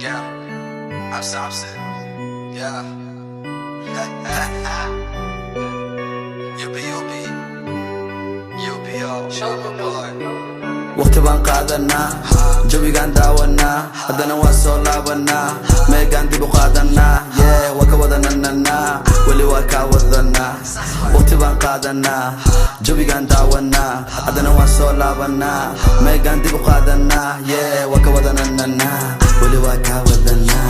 Yeah, I'm Samson. Yeah. You'll be all sugar boy. waqti baan qaadanaa jawigaan daawanaa haddana waan soo laabanaa meegaan dib u qaadanaa yee waa ka wadanananaa weli waa kaa wadanaa waqti baan qaadanaa jawigaan daawanaa haddana waan soo laabanaa meegaan dib u qaadanaa yee waa ka wadanananaa weli waa kaa wadanaa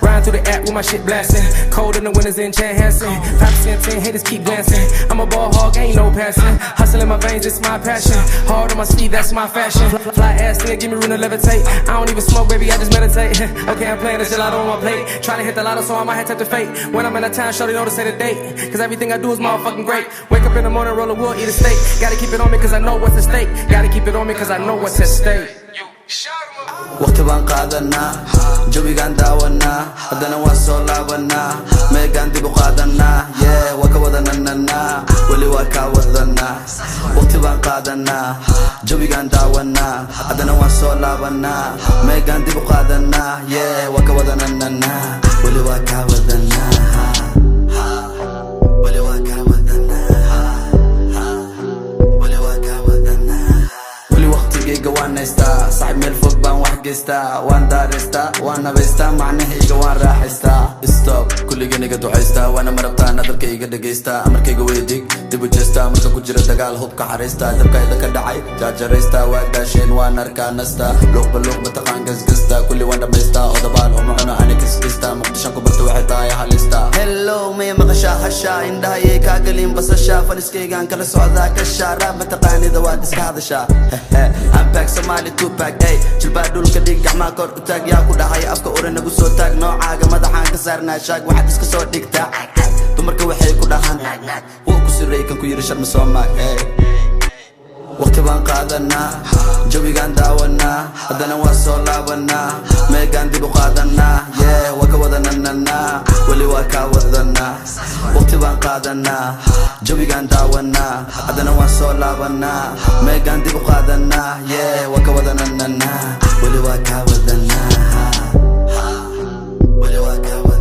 Riding through the app with my shit blasting. Cold in the winters in Jan Hansen. 5% 10 haters keep glancing. I'm a ball hog, ain't no passing. Hustle in my veins, it's my passion. Hard on my sleeve, that's my fashion. Fly ass nigga, give me room to levitate. I don't even smoke, baby, I just meditate. Okay, I'm playing this shit out on my plate. Trying to hit the lotto, so I might have to fate. When I'm in a town, shorty know to say the date. Cause everything I do is motherfucking great. Wake up in the morning, roll a wood, eat a steak. Gotta keep it on me cause I know what's at stake. Gotta keep it on me cause I know what's at stake. waqti baan qaadanaa jawigaan daawanaa haddana waan soo laabanaa meegaan dib u qaadanaa yee waa ka wadanananaa weli waa kaa wadanaa waqti baan qaadanaa jawigaan daawanaa haddana waan soo laabanaa meegaan dib u qaadanaa yee waa ka wadanananaa weli waa kaa wadanaa صاحب من الفوق بان واحد قيستا وان دارستا وانا بيستا معناه ايقا وان راحستا ستوب كل جنيقا دوحيستا وانا مربتا نادركا ايقا دقيستا امركا ويديك ديبو جيستا مركا كجرا دقال هوبكا حريستا دبكا ايدا كدعاي جاجريستا واقداشين وانا ركانستا لوق باللوق متقان قزقستا كل وانا بيستا ودبال ومعنا عني كسكستا مقدشانكو برتو وحيطا يا هاليستا هلو مي مغشا هشا اندها يكا قليم بس الشا فنسكيقان كلا سعودا كشا راب متقاني دواد اسكا هذا شا I'm back Somali 2-pack ay jilbaa dhulka dhig gacmaa kor u taag yaa ku dhahay afka ore nagu soo taag noocaaga madaxaan ka saarnaa shaag waxaad iska soo dhigtaa dumarka waxay ku dhahaan wuu ku siray kan ku yiri sharma soo maag waqti baan qaadanaa jawigaan daawanaa haddana waan soo laabanaa meegaan dib u qaadanaa yee waa ka wadanananaa weli waa kaa wadanaa waqti baan qaadanaa jawigaan daawanaa haddana waan soo laabanaa meegaan dib u qaadanaa yee waa ka wadanananaa weli waa kaa wadanaa weli waa kaa wadanaa